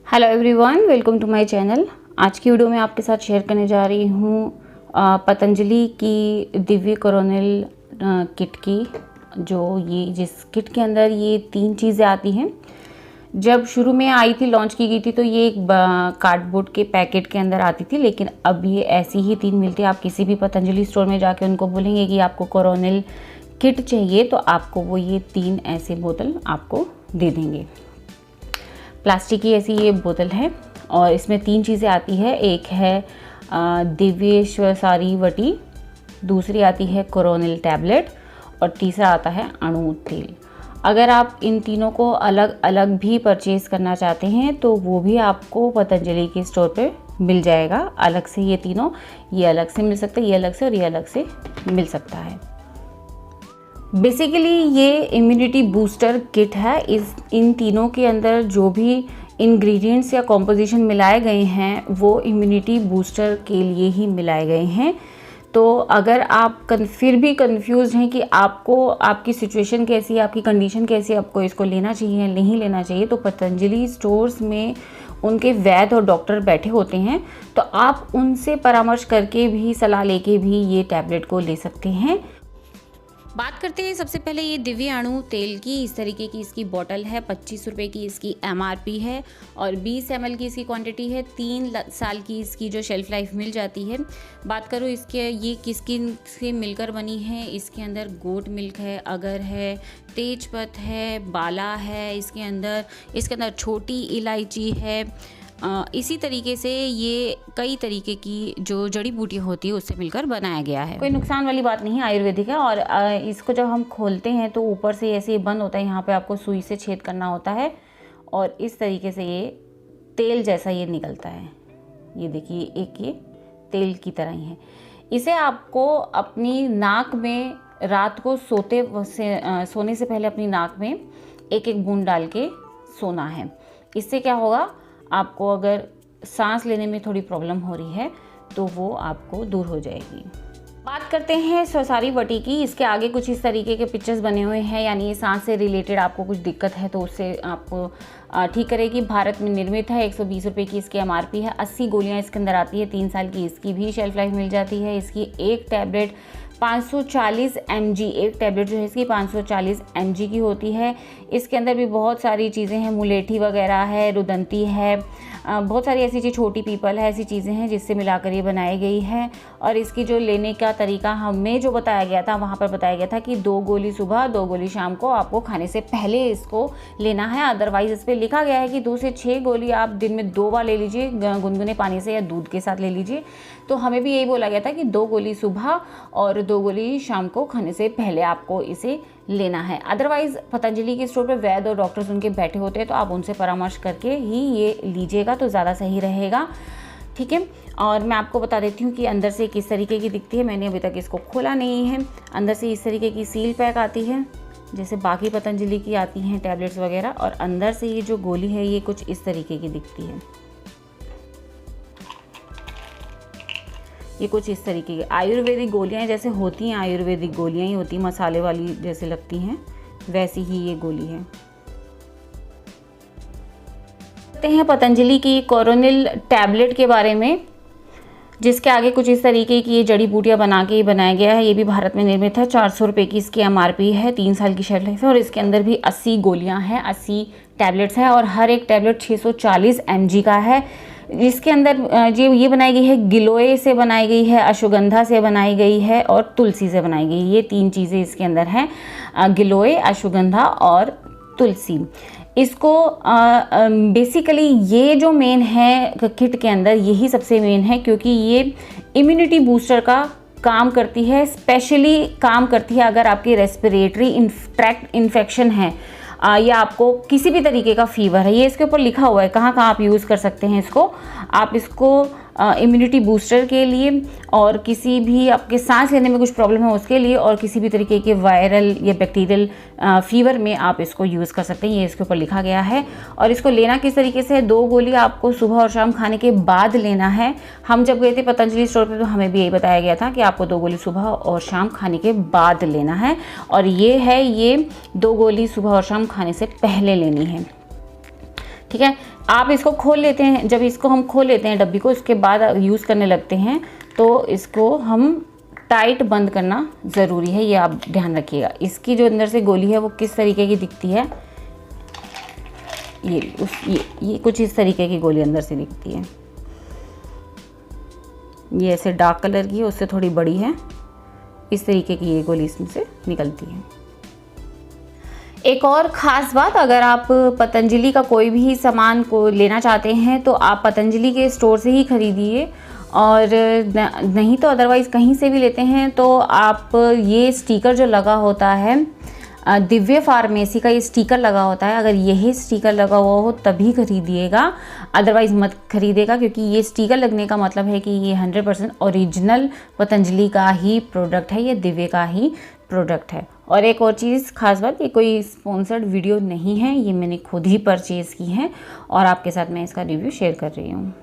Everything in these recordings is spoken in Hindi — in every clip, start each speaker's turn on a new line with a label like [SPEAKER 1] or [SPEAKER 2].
[SPEAKER 1] Hello everyone, welcome to my channel. आज की वीडियो में आपके साथ शेयर करने जा रही हूँ पतंजलि की दिव्य कोरोनिल किट की, जिस किट के अंदर ये 3 चीज़ें आती हैं। जब शुरू में आई थी, लॉन्च की गई थी, तो ये एक कार्डबोर्ड के पैकेट के अंदर आती थी, लेकिन अब ये ऐसी ही 3 मिलती है। आप किसी भी पतंजलि स्टोर में जाके उनको बोलेंगे कि आपको कोरोनिल किट चाहिए, तो आपको वो ये 3 ऐसे बोतल आपको दे देंगे। प्लास्टिक की ऐसी ये बोतल है और इसमें 3 चीज़ें आती है। एक है दिव्येश्वसारी वटी, दूसरी आती है कोरोनिल टैबलेट और तीसरा आता है अणु तेल। अगर आप इन तीनों को अलग अलग भी परचेज़ करना चाहते हैं तो वो भी आपको पतंजलि के स्टोर पे मिल जाएगा। अलग से ये तीनों, ये अलग से मिल सकता है, ये अलग से और ये अलग से मिल सकता है। बेसिकली ये इम्यूनिटी बूस्टर किट है। इन तीनों के अंदर जो भी इंग्रेडिएंट्स या कॉम्पोजिशन मिलाए गए हैं वो इम्यूनिटी बूस्टर के लिए ही मिलाए गए हैं। तो अगर आप फिर भी कंफ्यूज हैं कि आपको आपकी सिचुएशन कैसी है, आपकी कंडीशन कैसी है, आपको इसको लेना चाहिए या नहीं लेना चाहिए, तो पतंजलि स्टोर्स में उनके वैद्य और डॉक्टर बैठे होते हैं, तो आप उनसे परामर्श करके भी, सलाह लेके भी ये टैबलेट को ले सकते हैं। बात करते हैं सबसे पहले ये दिव्य अणु तेल की। इस तरीके की इसकी बॉटल है, 25 रुपये की इसकी MRP है और 20 ml की इसकी क्वांटिटी है। 3 साल की इसकी जो शेल्फ़ लाइफ मिल जाती है। बात करूँ इसके, ये किसकी से मिलकर बनी है, इसके अंदर गोट मिल्क है, अगर है, तेजपत्ता है, बाला है, इसके अंदर छोटी इलायची है। इसी तरीके से ये कई तरीके की जो जड़ी बूटियाँ होती है उससे मिलकर बनाया गया है। कोई नुकसान वाली बात नहीं है, आयुर्वेदिक है। और इसको जब हम खोलते हैं तो ऊपर से ऐसे बंद होता है, यहाँ पे आपको सुई से छेद करना होता है और इस तरीके से ये तेल जैसा ये निकलता है। ये देखिए, एक ये तेल की तरह ही है। इसे आपको अपनी नाक में रात को सोने से पहले अपनी नाक में एक एक बूंद डाल के सोना है। इससे क्या होगा, आपको अगर सांस लेने में थोड़ी प्रॉब्लम हो रही है तो वो आपको दूर हो जाएगी। बात करते हैं स्वसारी वटी की। इसके आगे कुछ इस तरीके के पिक्चर्स बने हुए हैं, यानी ये सांस से रिलेटेड आपको कुछ दिक्कत है तो उससे आपको ठीक करेगी। भारत में निर्मित है, 120 रुपये की इसकी MRP है। 80 गोलियां इसके अंदर आती है, 3 साल की इसकी भी शेल्फ लाइफ मिल जाती है। इसकी एक टैबलेट 540 mg, एक टैबलेट जो है इसकी 540 mg की होती है। इसके अंदर भी बहुत सारी चीज़ें हैं, मुलेठी वगैरह है, रुदंती है, बहुत सारी ऐसी चीज़, छोटी पीपल है, ऐसी चीज़ें हैं जिससे मिलाकर ये बनाई गई है। और इसकी जो लेने का तरीका हमें जो बताया गया था, वहाँ पर बताया गया था कि 2 गोली सुबह, 2 गोली शाम को आपको खाने से पहले इसको लेना है। अदरवाइज़ इस पर लिखा गया है कि 2 से 6 गोली आप दिन में 2 बार ले लीजिए, गुनगुने पानी से या दूध के साथ ले लीजिए। तो हमें भी यही बोला गया था कि 2 गोली सुबह और 2 गोली शाम को खाने से पहले आपको इसे लेना है। अदरवाइज़ पतंजलि के स्टोर पे वैद्य और डॉक्टर्स उनके बैठे होते हैं, तो आप उनसे परामर्श करके ही ये लीजिएगा तो ज़्यादा सही रहेगा। ठीक है। और मैं आपको बता देती हूँ कि अंदर से किस तरीके की दिखती है। मैंने अभी तक इसको खोला नहीं है। अंदर से इस तरीके की सील पैक आती है, जैसे बाकी पतंजलि की आती हैं टैबलेट्स वगैरह। और अंदर से ये जो गोली है ये कुछ इस तरीके की दिखती है। ये कुछ इस तरीके की आयुर्वेदिक गोलियाँ जैसे होती हैं, आयुर्वेदिक गोलियाँ ही होती हैं, मसाले वाली जैसे लगती हैं, वैसी ही ये गोली है। कहते हैं पतंजलि की कोरोनिल टैबलेट के बारे में, जिसके आगे कुछ इस तरीके की ये जड़ी बूटियाँ बना के बनाया गया है। ये भी भारत में निर्मित है, 400 रुपये की इसकी MRP है, 3 साल की शेल्फ लाइफ है। और इसके अंदर भी 80 गोलियाँ हैं, 80 टैबलेट्स हैं और हर एक टैबलेट 640 mg का है। इसके अंदर ये बनाई गई है, गिलोय से बनाई गई है, अश्वगंधा से बनाई गई है और तुलसी से बनाई गई है। ये 3 चीज़ें इसके अंदर हैं, गिलोय, अश्वगंधा और तुलसी। इसको बेसिकली ये जो मेन है किट के अंदर, यही सबसे मेन है, क्योंकि ये इम्यूनिटी बूस्टर का काम करती है। स्पेशली काम करती है अगर आपकी रेस्पिरेटरी ट्रैक्ट इन्फेक्शन है या आपको किसी भी तरीके का फीवर है। ये इसके ऊपर लिखा हुआ है कहाँ कहाँ आप यूज़ कर सकते हैं इसको। आप इसको इम्यूनिटी बूस्टर के लिए, और किसी भी आपके सांस लेने में कुछ प्रॉब्लम है उसके लिए, और किसी भी तरीके के वायरल या बैक्टीरियल फीवर में आप इसको यूज़ कर सकते हैं। ये इसके ऊपर लिखा गया है। और इसको लेना किस तरीके से है, 2 गोली आपको सुबह और शाम खाने के बाद लेना है। हम जब गए थे पतंजलि स्टोर पे तो हमें भी यही बताया गया था कि आपको 2 गोली सुबह और शाम खाने के बाद लेना है। और ये 2 गोली सुबह और शाम खाने से पहले लेनी है। ठीक है। आप इसको खोल लेते हैं, जब इसको हम खोल लेते हैं डब्बी को, इसके बाद यूज़ करने लगते हैं तो इसको हम टाइट बंद करना ज़रूरी है, ये आप ध्यान रखिएगा। इसकी जो अंदर से गोली है वो किस तरीके की दिखती है, ये कुछ इस तरीके की गोली अंदर से दिखती है। ये ऐसे डार्क कलर की है, उससे थोड़ी बड़ी है, इस तरीके की ये गोली इसमें से निकलती है। एक और ख़ास बात, अगर आप पतंजलि का कोई भी सामान को लेना चाहते हैं तो आप पतंजलि के स्टोर से ही खरीदिए, और नहीं तो अदरवाइज़ कहीं से भी लेते हैं तो आप ये स्टिकर जो लगा होता है, दिव्य फार्मेसी का ये स्टिकर लगा होता है, अगर यही स्टिकर लगा हुआ हो तभी खरीदिएगा, अदरवाइज़ मत खरीदेगा, क्योंकि ये स्टिकर लगने का मतलब है कि ये 100% ओरिजिनल पतंजलि का ही प्रोडक्ट है, ये दिव्य का ही प्रोडक्ट है। और एक और चीज़ खास बात, ये कोई स्पॉन्सर्ड वीडियो नहीं है, ये मैंने खुद ही परचेज़ की है और आपके साथ मैं इसका रिव्यू शेयर कर रही हूँ।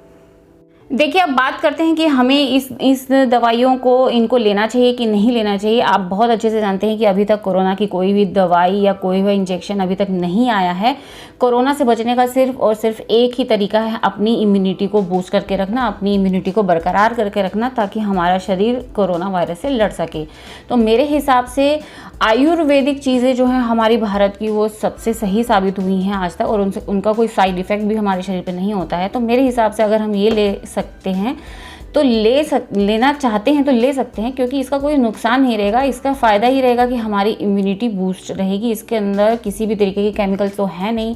[SPEAKER 1] देखिए, अब बात करते हैं कि हमें इस दवाइयों को इनको लेना चाहिए कि नहीं लेना चाहिए। आप बहुत अच्छे से जानते हैं कि अभी तक कोरोना की कोई भी दवाई या कोई भी इंजेक्शन अभी तक नहीं आया है। कोरोना से बचने का सिर्फ और सिर्फ एक ही तरीका है, अपनी इम्यूनिटी को बूस्ट करके रखना, अपनी इम्यूनिटी को बरकरार करके रखना, ताकि हमारा शरीर कोरोना वायरस से लड़ सके। तो मेरे हिसाब से आयुर्वेदिक चीज़ें जो हैं हमारी भारत की, वो सबसे सही साबित हुई हैं आज तक, और उनका कोई साइड इफ़ेक्ट भी हमारे शरीर पे नहीं होता है। तो मेरे हिसाब से अगर हम ये ले सकते हैं तो लेना चाहते हैं तो ले सकते हैं, क्योंकि इसका कोई नुकसान नहीं रहेगा, इसका फ़ायदा ही रहेगा कि हमारी इम्यूनिटी बूस्ट रहेगी। इसके अंदर किसी भी तरीके के केमिकल्स तो है नहीं,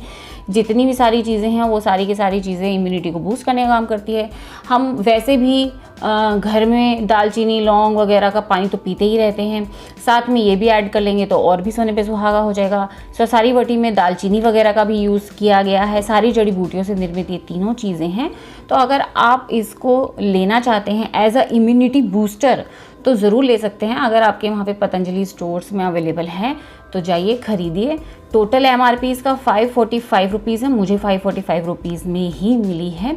[SPEAKER 1] जितनी भी सारी चीज़ें हैं वो सारी की सारी चीज़ें इम्यूनिटी को बूस्ट करने का काम करती है। हम वैसे भी घर में दालचीनी, लौंग वगैरह का पानी तो पीते ही रहते हैं, साथ में ये भी ऐड कर लेंगे तो और भी सोने पे सुहागा हो जाएगा। सारी वटी में दालचीनी वगैरह का भी यूज़ किया गया है, सारी जड़ी बूटियों से निर्मित ये तीनों चीज़ें हैं। तो अगर आप इसको लेना चाहते हैं एज अ इम्यूनिटी बूस्टर तो ज़रूर ले सकते हैं। अगर आपके वहाँ पे पतंजलि स्टोर्स में अवेलेबल है तो जाइए खरीदिए। टोटल MRP इसका 545 रुपीज़ है, मुझे 545 रुपीज़ में ही मिली है।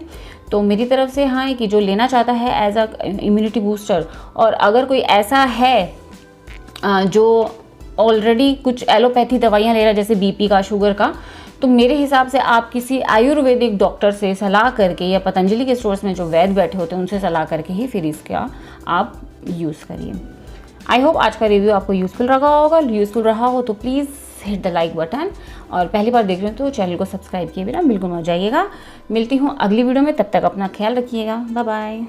[SPEAKER 1] तो मेरी तरफ से हाँ है कि जो लेना चाहता है एज अ इम्यूनिटी बूस्टर, और अगर कोई ऐसा है जो ऑलरेडी कुछ एलोपैथी दवाइयाँ ले रहा है जैसे BP का, शुगर का, तो मेरे हिसाब से आप किसी आयुर्वेदिक डॉक्टर से सलाह करके या पतंजलि के स्टोर्स में जो वैद्य बैठे होते हैं उनसे सलाह करके ही फिर इसका आप यूज़ करिए। आई होप आज का रिव्यू आपको यूज़फुल रहा हो तो please hit the like button, और पहली बार देख रहे हो तो चैनल को सब्सक्राइब किए बिना बिल्कुल मत जाइएगा। मिलती हूँ अगली वीडियो में, तब तक अपना ख्याल रखिएगा। Bye bye.